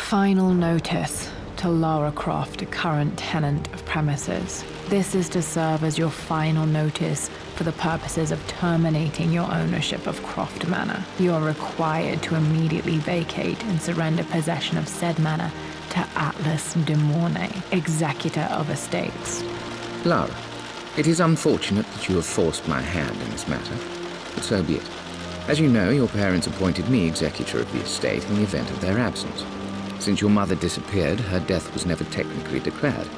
Final notice to Lara Croft, a current tenant of premises. This is to serve as your final notice for the purposes of terminating your ownership of Croft Manor. You are required to immediately vacate and surrender possession of said manor to Atlas de Mornay, executor of estates. Lara, it is unfortunate that you have forced my hand in this matter, but so be it. As you know, your parents appointed me executor of the estate in the event of their absence. Since your mother disappeared, her death was never technically declared,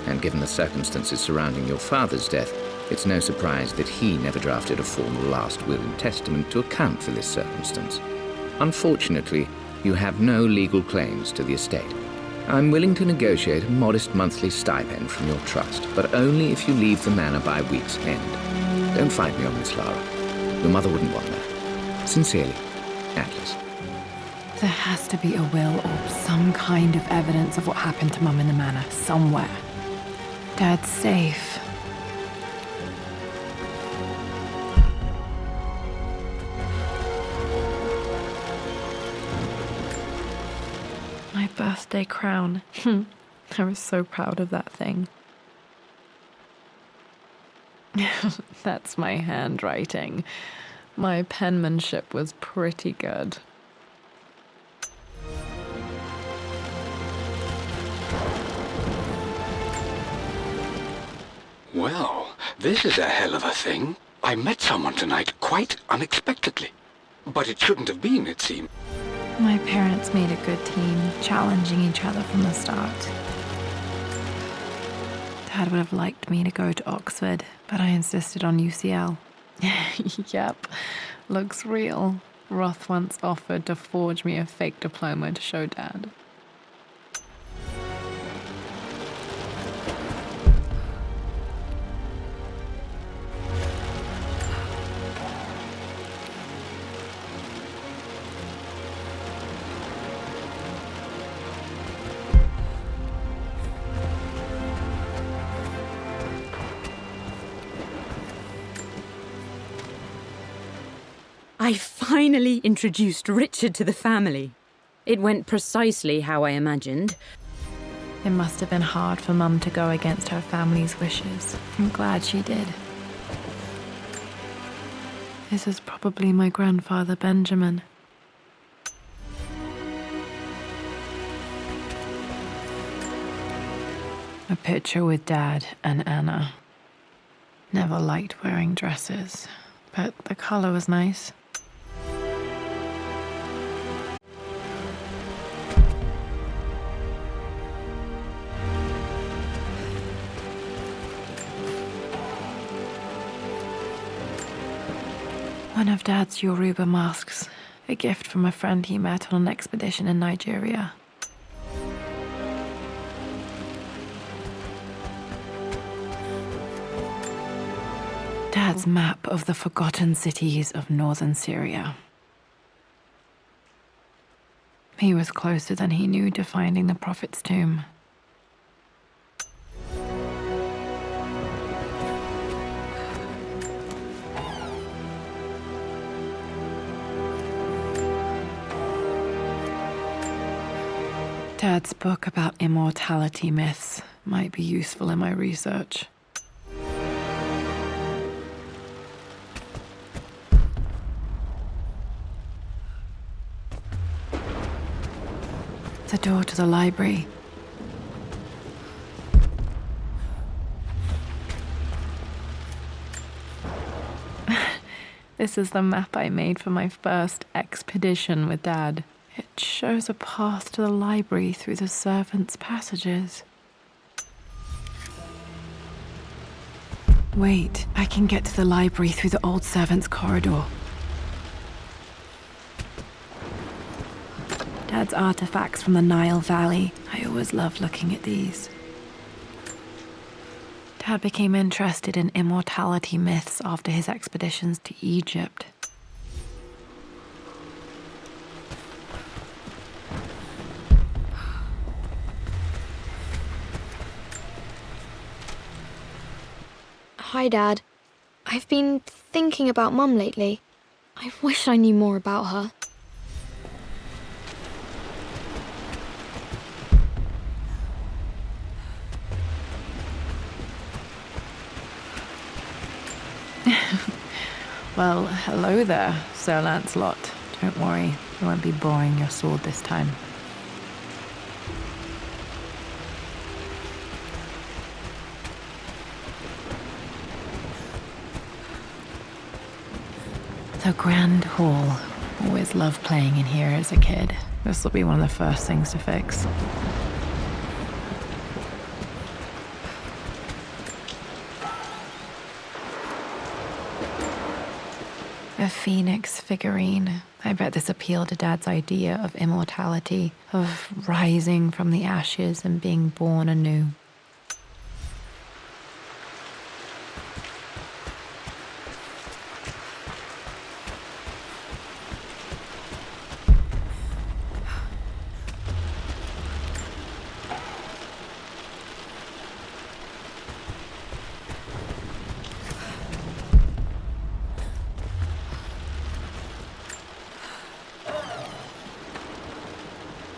and given the circumstances surrounding your father's death, it's no surprise that he never drafted a formal last will and testament to account for this circumstance. Unfortunately, you have no legal claims to the estate. I'm willing to negotiate a modest monthly stipend from your trust, but only if you leave the manor by week's end. Don't fight me on this, Lara. Your mother wouldn't want that. Sincerely, Atlas. There has to be a will or some kind of evidence of what happened to Mum in the manor, somewhere. Dad's safe. My birthday crown. I was so proud of that thing. That's my handwriting. My penmanship was pretty good. Well, this is a hell of a thing. I met someone tonight quite unexpectedly. But it shouldn't have been, it seemed. My parents made a good team, challenging each other from the start. Dad would have liked me to go to Oxford, but I insisted on UCL. Yep, looks real. Roth once offered to forge me a fake diploma to show Dad. I finally introduced Richard to the family. It went precisely how I imagined. It must have been hard for Mum to go against her family's wishes. I'm glad she did. This is probably my grandfather Benjamin. A picture with Dad and Anna. Never liked wearing dresses, but the color was nice. One of Dad's Yoruba masks, a gift from a friend he met on an expedition in Nigeria. Dad's map of the forgotten cities of northern Syria. He was closer than he knew to finding the Prophet's tomb. Dad's book about immortality myths might be useful in my research. The door to the library. This is the map I made for my first expedition with Dad. It shows a path to the library through the servants' passages. Wait, I can get to the library through the old servants' corridor. Dad's artifacts from the Nile Valley. I always loved looking at these. Dad became interested in immortality myths after his expeditions to Egypt. Hi, Dad. I've been thinking about Mum lately. I wish I knew more about her. Well, hello there, Sir Lancelot. Don't worry, I won't be borrowing your sword this time. The Grand Hall. Always loved playing in here as a kid. This will be one of the first things to fix. A phoenix figurine. I bet this appealed to Dad's idea of immortality, of rising from the ashes and being born anew.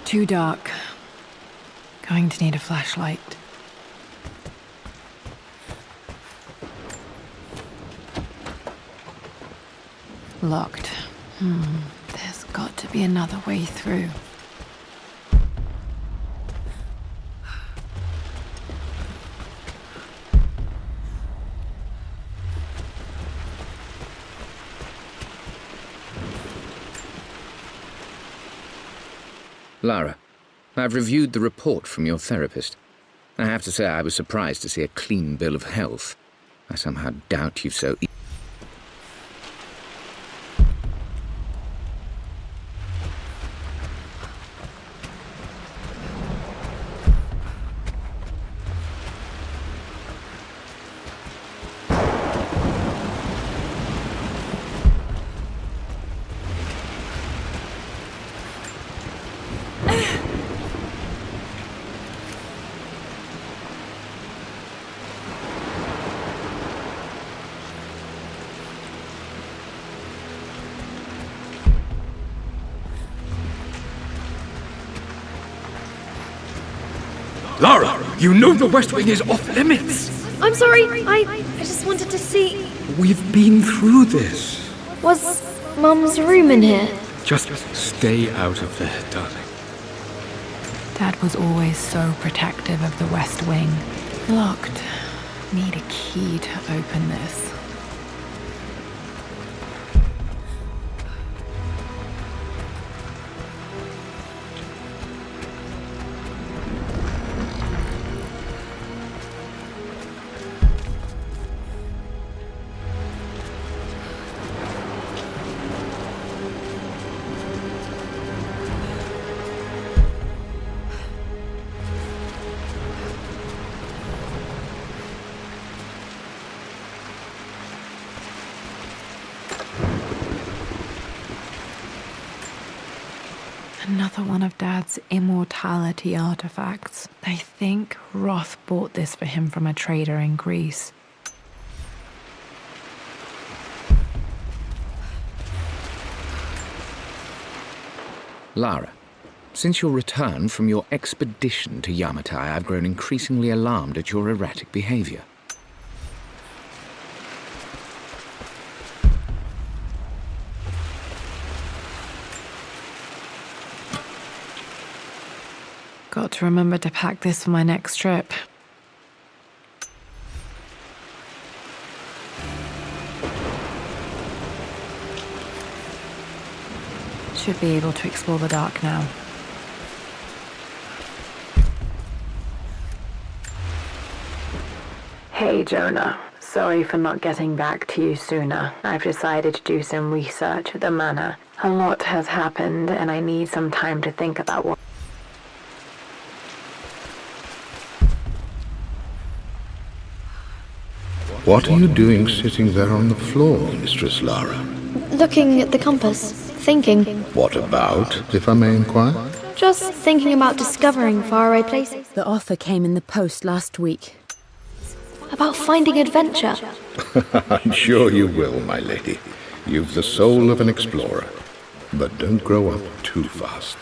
Too dark. Going to need a flashlight. Locked. There's got to be another way through. Lara, I've reviewed the report from your therapist. I have to say I was surprised to see a clean bill of health. I somehow doubt you've so... Lara, you know the West Wing is off limits. I'm sorry, I just wanted to see. We've been through this. Was Mum's room in here? Just stay out of there, darling. Dad was always so protective of the West Wing. Locked. Need a key to open this. Another one of Dad's immortality artifacts. I think Roth bought this for him from a trader in Greece. Lara, since your return from your expedition to Yamatai, I've grown increasingly alarmed at your erratic behavior. Got to remember to pack this for my next trip. Should be able to explore the dark now. Hey Jonah, sorry for not getting back to you sooner. I've decided to do some research at the Manor. A lot has happened and I need some time to think about what... What are you doing sitting there on the floor, Mistress Lara? Looking at the compass, thinking. What about, if I may inquire? Just thinking about discovering faraway places. The offer came in the post last week. About finding adventure. I'm sure you will, my lady. You've the soul of an explorer. But don't grow up too fast.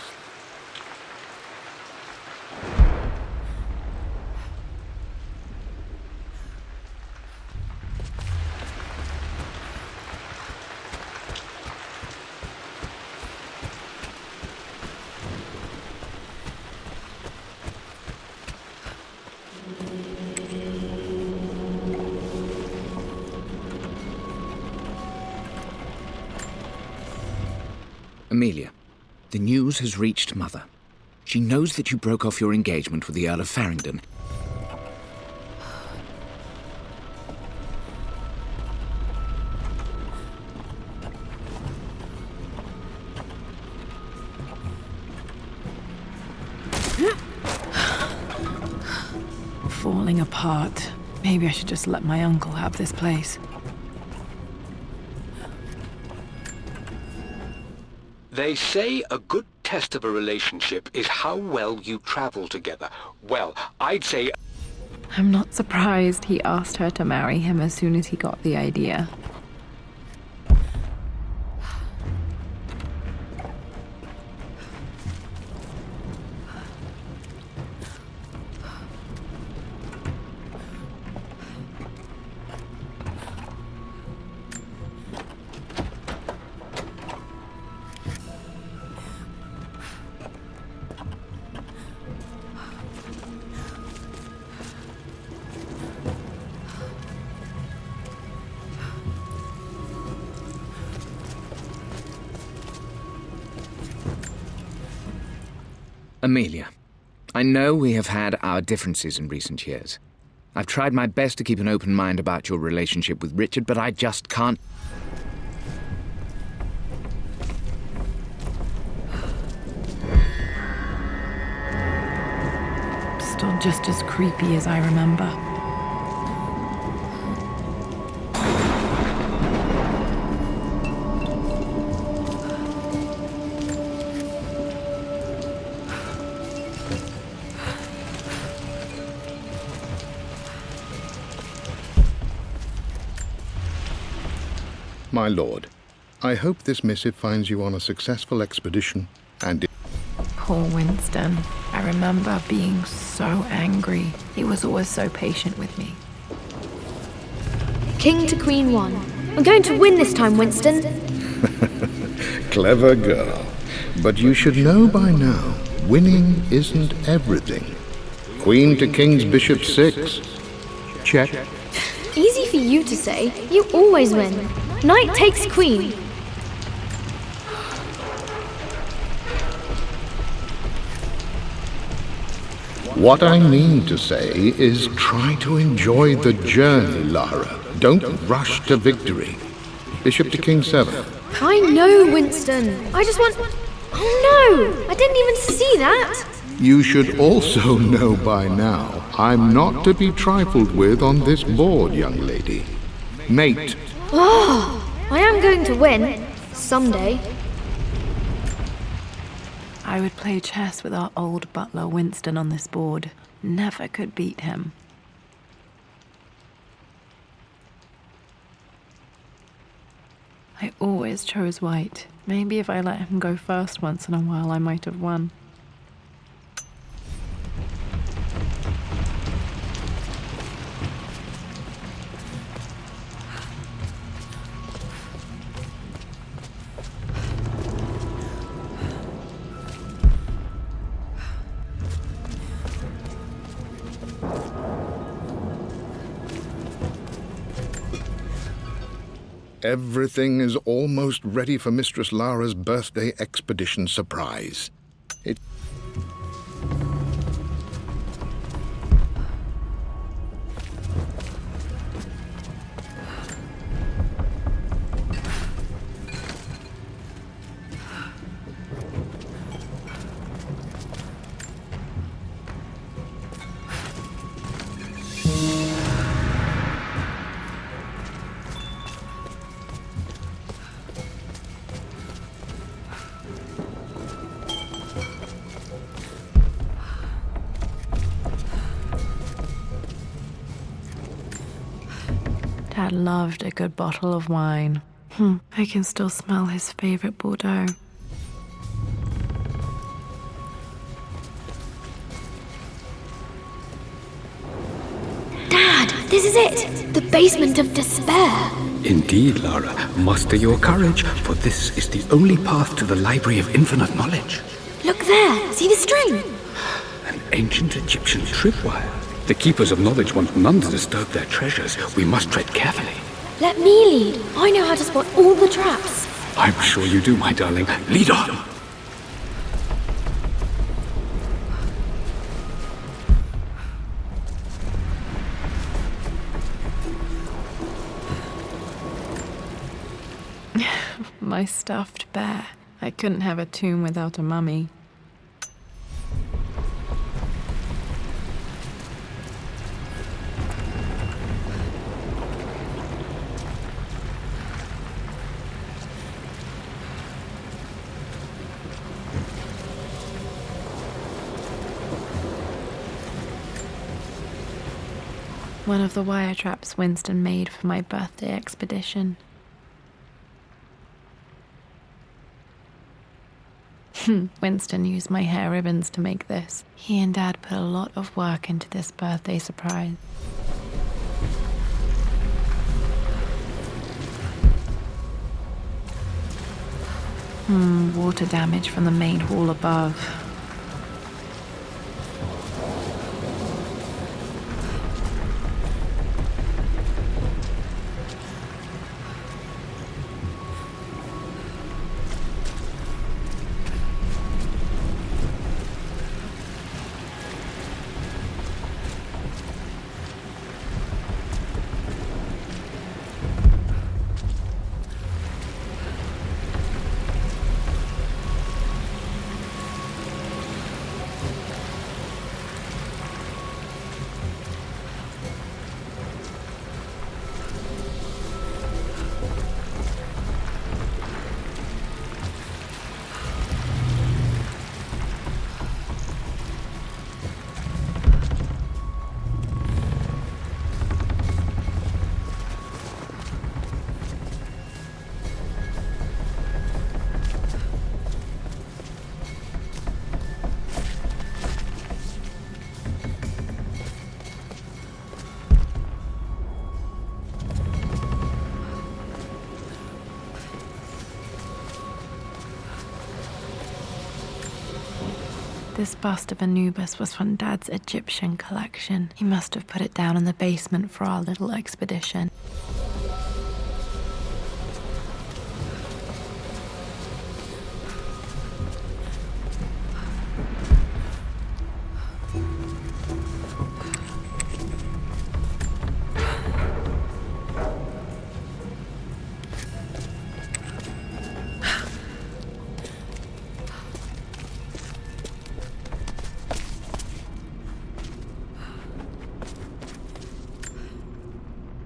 Amelia, the news has reached Mother. She knows that you broke off your engagement with the Earl of Farringdon. Falling apart. Maybe I should just let my uncle have this place. They say a good test of a relationship is how well you travel together. Well, I'd say... I'm not surprised he asked her to marry him as soon as he got the idea. Amelia, I know we have had our differences in recent years. I've tried my best to keep an open mind about your relationship with Richard, but I just can't... Still just as creepy as I remember. My lord, I hope this missive finds you on a successful expedition and... Poor Winston. I remember being so angry. He was always so patient with me. King to Queen 1. I'm going to win this time, Winston. Clever girl. But you should know by now, winning isn't everything. Queen to King's Bishop 6. Check. Easy for you to say. You always win. Knight takes queen. What I mean to say is try to enjoy the journey, Lara. Don't rush to victory. Bishop to King 7. I know, Winston. I just want... Oh no! I didn't even see that! You should also know by now, I'm not to be trifled with on this board, young lady. Mate. Oh, I am going to win. Someday. I would play chess with our old butler Winston on this board. Never could beat him. I always chose white. Maybe if I let him go first once in a while, I might have won. Everything is almost ready for Mistress Lara's birthday expedition surprise. Dad loved a good bottle of wine. I can still smell his favorite Bordeaux. Dad, this is it! The basement of despair! Indeed, Lara. Muster your courage, for this is the only path to the Library of Infinite Knowledge. Look there! See the string? An ancient Egyptian tripwire. The Keepers of Knowledge want none to disturb their treasures. We must tread carefully. Let me lead. I know how to spot all the traps. I'm sure you do, my darling. Lead on! My stuffed bear. I couldn't have a tomb without a mummy. One of the wire traps Winston made for my birthday expedition. Winston used my hair ribbons to make this. He and Dad put a lot of work into this birthday surprise. Water damage from the main hall above. This bust of Anubis was from Dad's Egyptian collection. He must have put it down in the basement for our little expedition.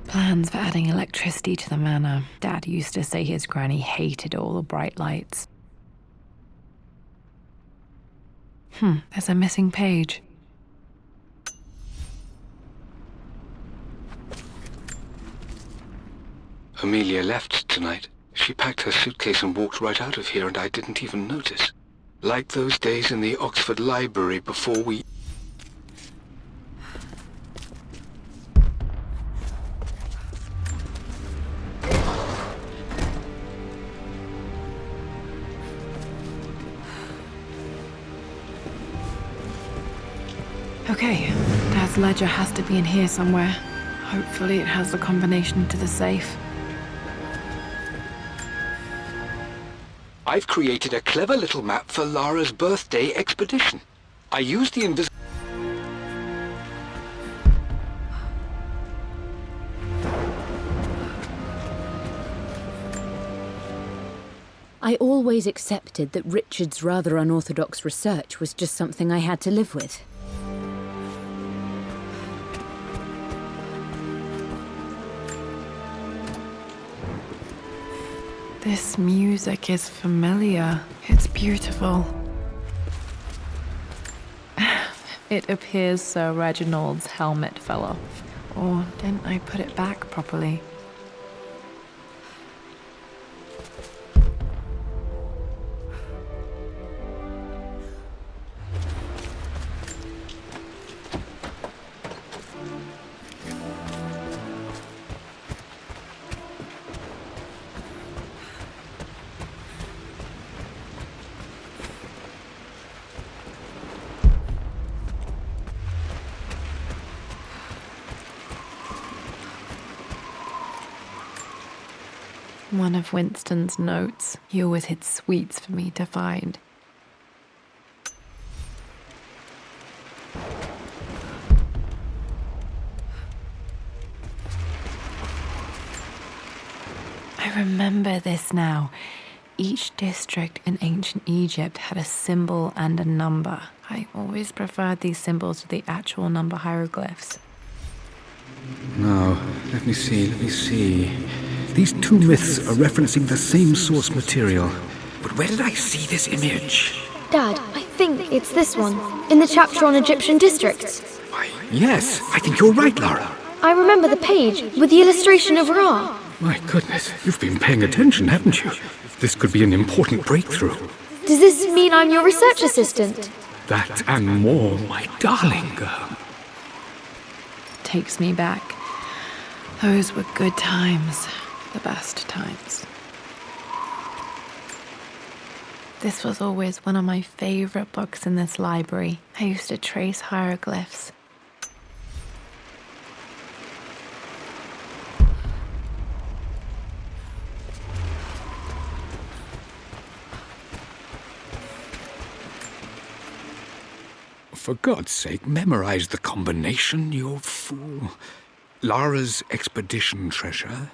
Plans for adding electricity to the manor. Dad used to say his granny hated all the bright lights. There's a missing page. Amelia left tonight. She packed her suitcase and walked right out of here, and I didn't even notice. Like those days in the Oxford Library before we... Okay, Dad's ledger has to be in here somewhere. Hopefully it has the combination to the safe. I've created a clever little map for Lara's birthday expedition. I used the I always accepted that Richard's rather unorthodox research was just something I had to live with. This music is familiar. It's beautiful. It appears Sir Reginald's helmet fell off. Or didn't I put it back properly? One of Winston's notes. He always hid sweets for me to find. I remember this now. Each district in ancient Egypt had a symbol and a number. I always preferred these symbols to the actual number hieroglyphs. Now, let me see. These two myths are referencing the same source material. But where did I see this image? Dad, I think it's this one, in the chapter on Egyptian districts. Why, yes, I think you're right, Lara. I remember the page with the illustration of Ra. My goodness, you've been paying attention, haven't you? This could be an important breakthrough. Does this mean I'm your research assistant? That and more, my darling girl. Takes me back. Those were good times. The best times. This was always one of my favorite books in this library. I used to trace hieroglyphs. For God's sake, memorize the combination, you fool. Lara's expedition treasure,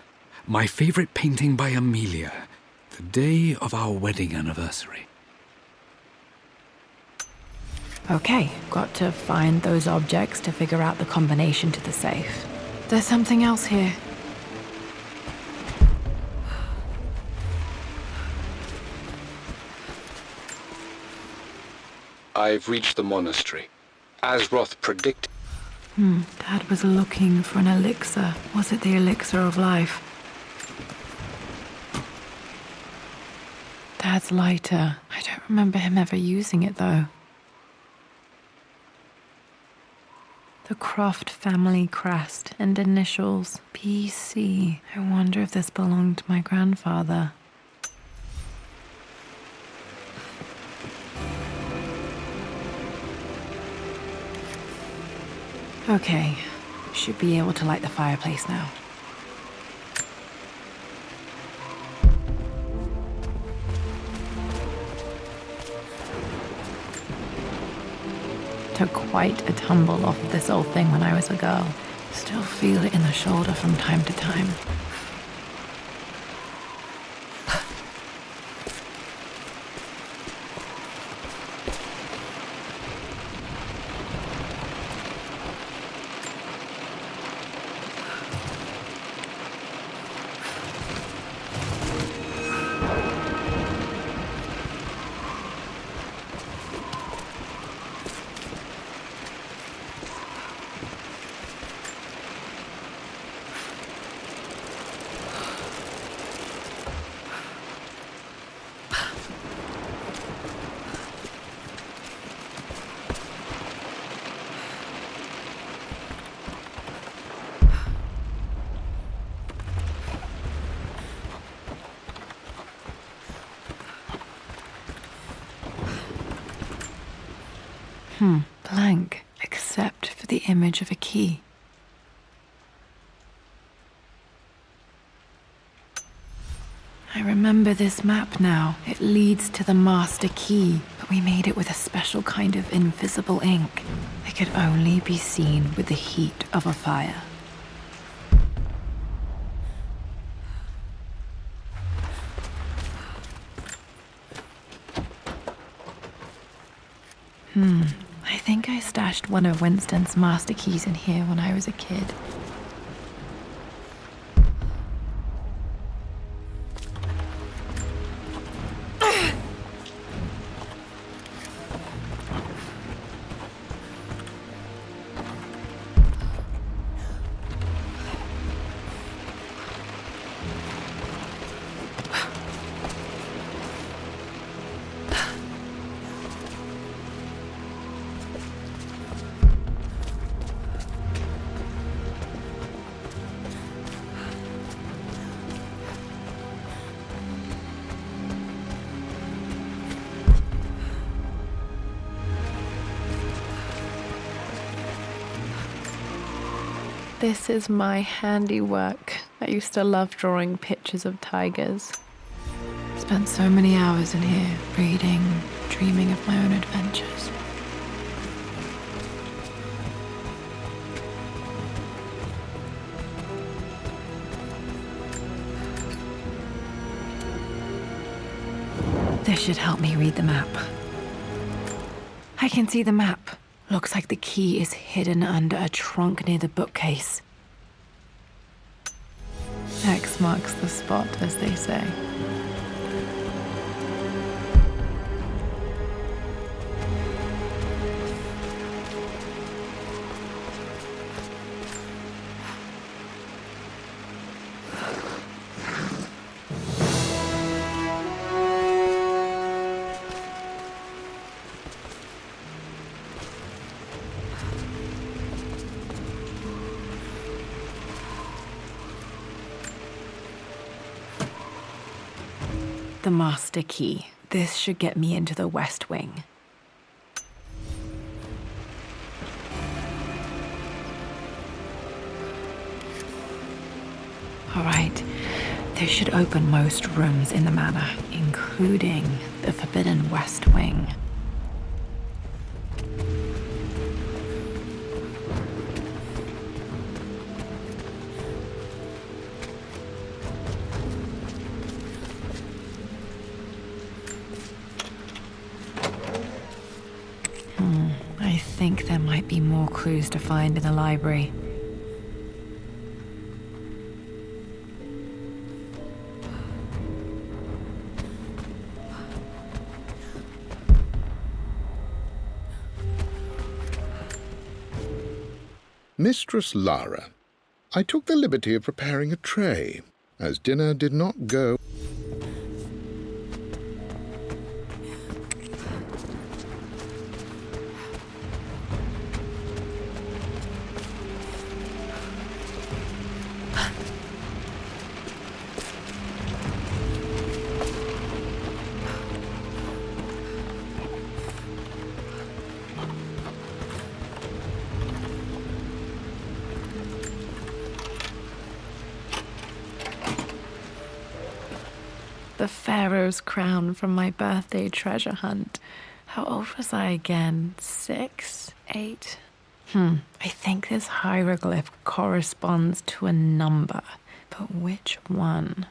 my favorite painting by Amelia, the day of our wedding anniversary. Okay, got to find those objects to figure out the combination to the safe. There's something else here. I've reached the monastery. As Roth predicted. Dad was looking for an elixir. Was it the elixir of life? Dad's lighter. I don't remember him ever using it, though. The Croft family crest and initials. PC. I wonder if this belonged to my grandfather. Okay, should be able to light the fireplace now. Took quite a tumble off of this old thing when I was a girl. Still feel it in the shoulder from time to time. Blank, except for the image of a key. I remember this map now. It leads to the master key, but we made it with a special kind of invisible ink. It could only be seen with the heat of a fire. I think I stashed one of Winston's master keys in here when I was a kid. This is my handiwork. I used to love drawing pictures of tigers. Spent so many hours in here, reading, dreaming of my own adventures. This should help me read the map. I can see the map. Looks like the key is hidden under a trunk near the bookcase. X marks the spot, as they say. The master key. This should get me into the West Wing. All right, this should open most rooms in the manor, including the forbidden West Wing. I think there might be more clues to find in the library. Mistress Lara, I took the liberty of preparing a tray, as dinner did not go. The Pharaoh's crown from my birthday treasure hunt. How old was I again? 6? 8? I think this hieroglyph corresponds to a number, but which one?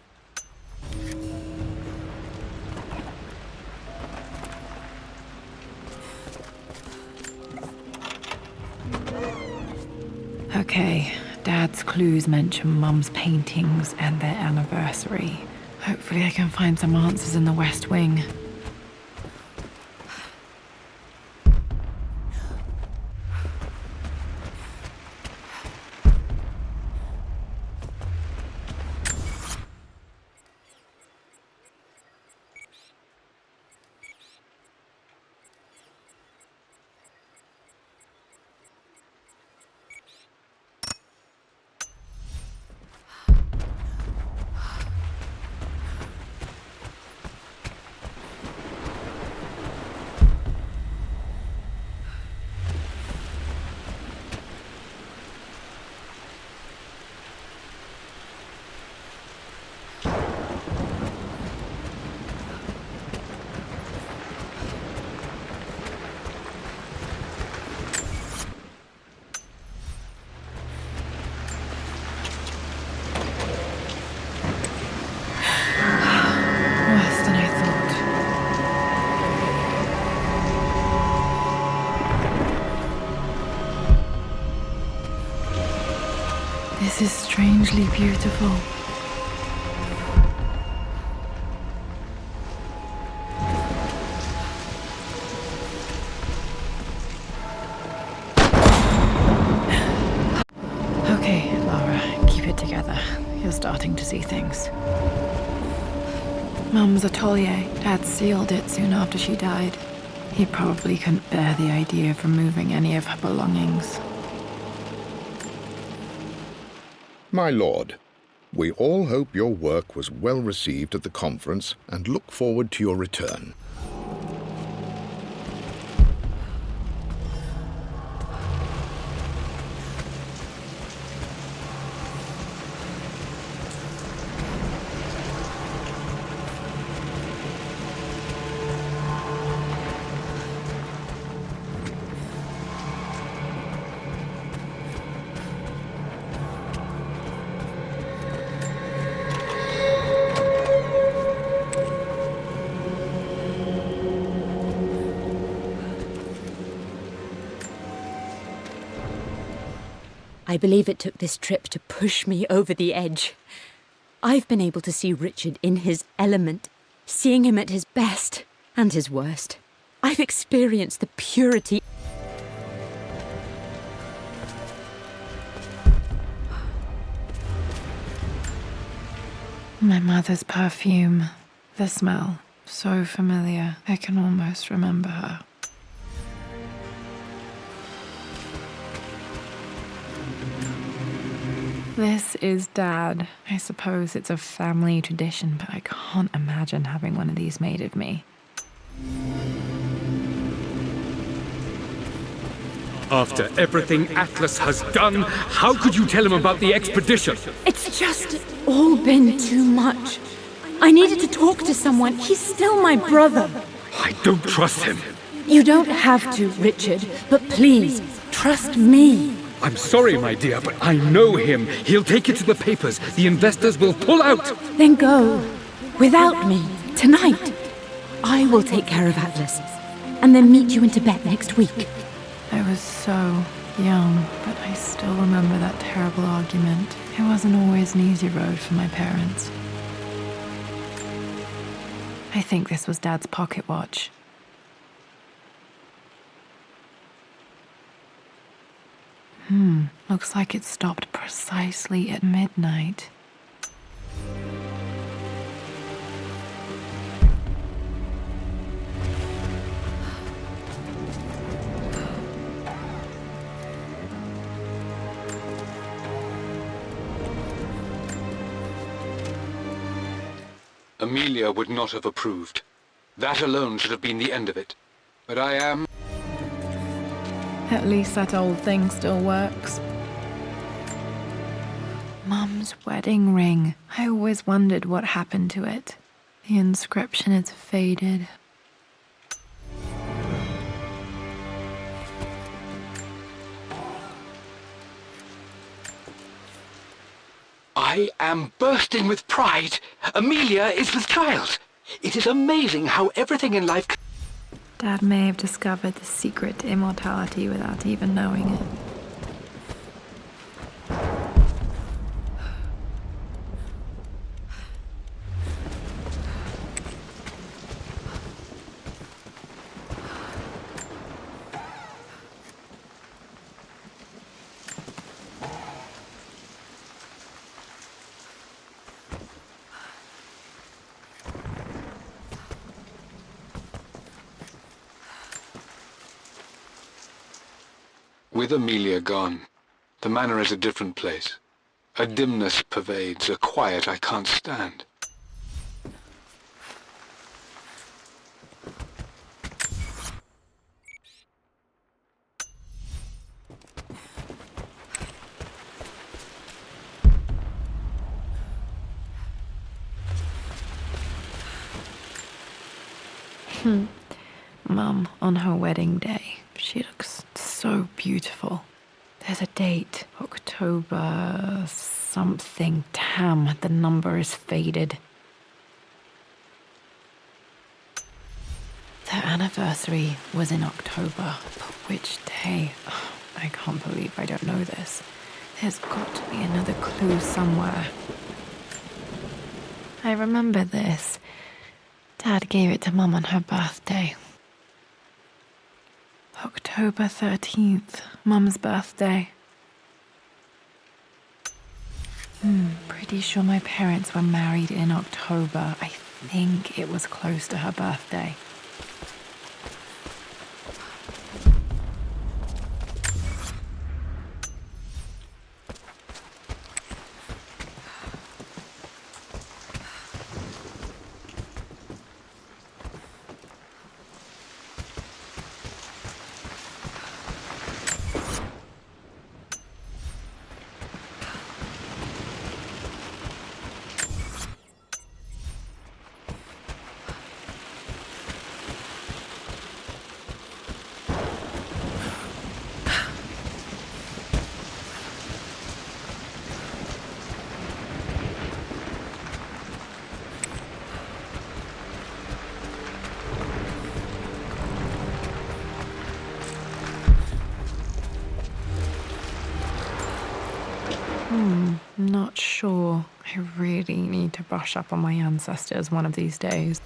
Okay, Dad's clues mention Mum's paintings and their anniversary. Hopefully I can find some answers in the West Wing. Worse than I thought. This is strangely beautiful. Okay, Lara, keep it together. You're starting to see things. Mum's atelier. Dad sealed it soon after she died. He probably couldn't bear the idea of removing any of her belongings. My lord, we all hope your work was well received at the conference and look forward to your return. I believe it took this trip to push me over the edge. I've been able to see Richard in his element, seeing him at his best and his worst. I've experienced the purity. My mother's perfume. The smell. So familiar. I can almost remember her. This is Dad. I suppose it's a family tradition, but I can't imagine having one of these made of me. After everything Atlas has done, how could you tell him about the expedition? It's just all been too much. I needed to talk to someone. He's still my brother. I don't trust him. You don't have to, Richard, but please, trust me. I'm sorry, my dear, but I know him. He'll take it to the papers. The investors will pull out. Then go. Without me. Tonight. I will take care of Atlas. And then meet you in Tibet next week. I was so young, but I still remember that terrible argument. It wasn't always an easy road for my parents. I think this was Dad's pocket watch. Looks like it stopped precisely at midnight. Amelia would not have approved. That alone should have been the end of it. But I am... At least that old thing still works. Mum's wedding ring. I always wondered what happened to it. The inscription is faded. I am bursting with pride. Amelia is with child. It is amazing how everything in life... Dad may have discovered the secret to immortality without even knowing it. With Amelia gone, the manor is a different place. A dimness pervades, a quiet I can't stand. Mum, on her wedding day, she looks so beautiful. There's a date, October something. Damn, the number is faded. Their anniversary was in October, but which day? Oh, I can't believe I don't know this. There's got to be another clue somewhere. I remember this. Dad gave it to Mum on her birthday. October 13th, Mum's birthday. Pretty sure my parents were married in October. I think it was close to her birthday. not sure. I really need to brush up on my ancestors one of these days.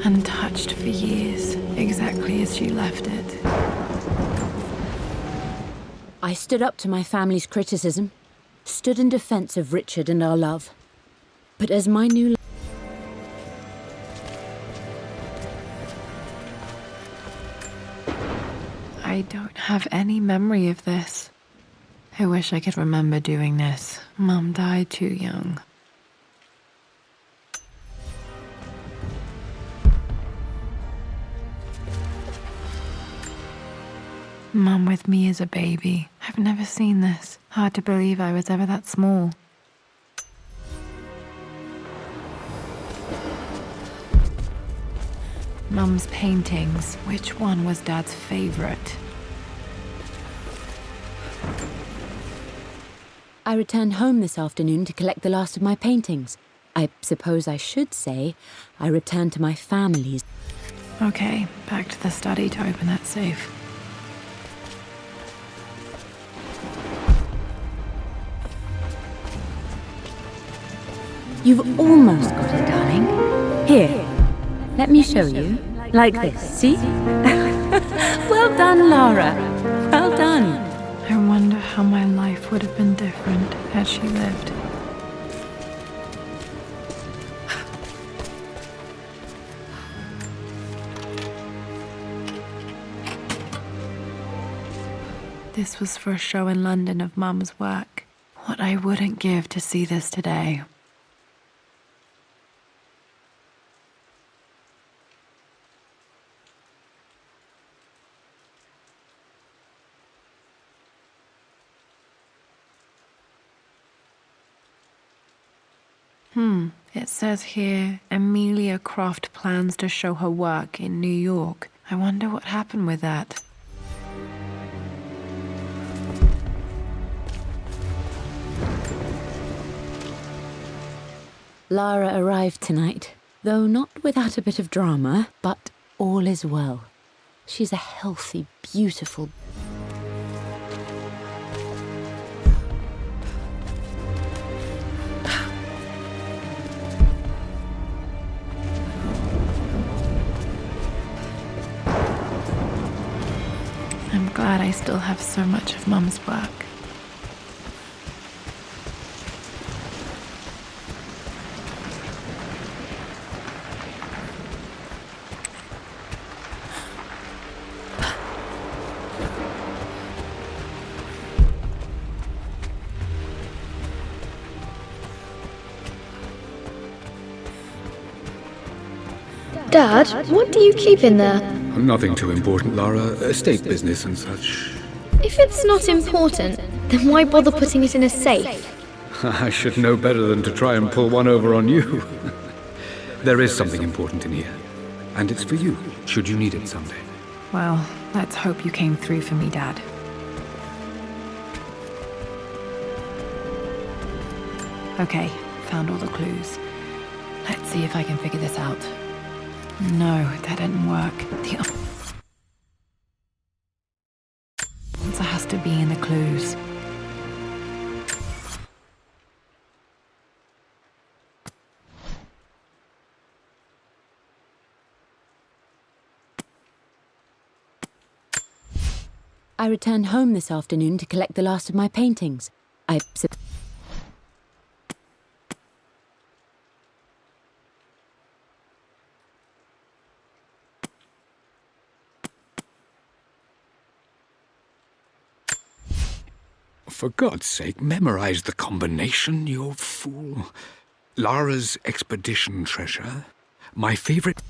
Untouched for years, exactly as she left it. I stood up to my family's criticism, stood in defense of Richard and our love. But as my new I don't have any memory of this. I wish I could remember doing this. Mum died too young. Mum with me as a baby. I've never seen this. Hard to believe I was ever that small. Mum's paintings. Which one was Dad's favorite? I returned home this afternoon to collect the last of my paintings. I suppose I should say I returned to my family's. Okay, back to the study to open that safe. You've almost got it, darling. Here, let me show you. Like this, see? Well done, Lara. Well done. I wonder how my life would have been different had she lived. This was for a show in London of Mum's work. What I wouldn't give to see this today. It says here, Emilia Croft plans to show her work in New York. I wonder what happened with that. Lara arrived tonight, though not without a bit of drama, but all is well. She's a healthy, beautiful... I'm glad I still have so much of Mum's work. Dad, what do you keep in there? Nothing too important, Lara. Estate business and such. If it's not important, then why bother putting it in a safe? I should know better than to try and pull one over on you. There is something important in here. And it's for you, should you need it someday. Well, let's hope you came through for me, Dad. Okay, found all the clues. Let's see if I can figure this out. No, that didn't work. The answer has to be in the clues. I returned home this afternoon to collect the last of my paintings. For God's sake, memorize the combination, you fool. Lara's expedition treasure. My favorite...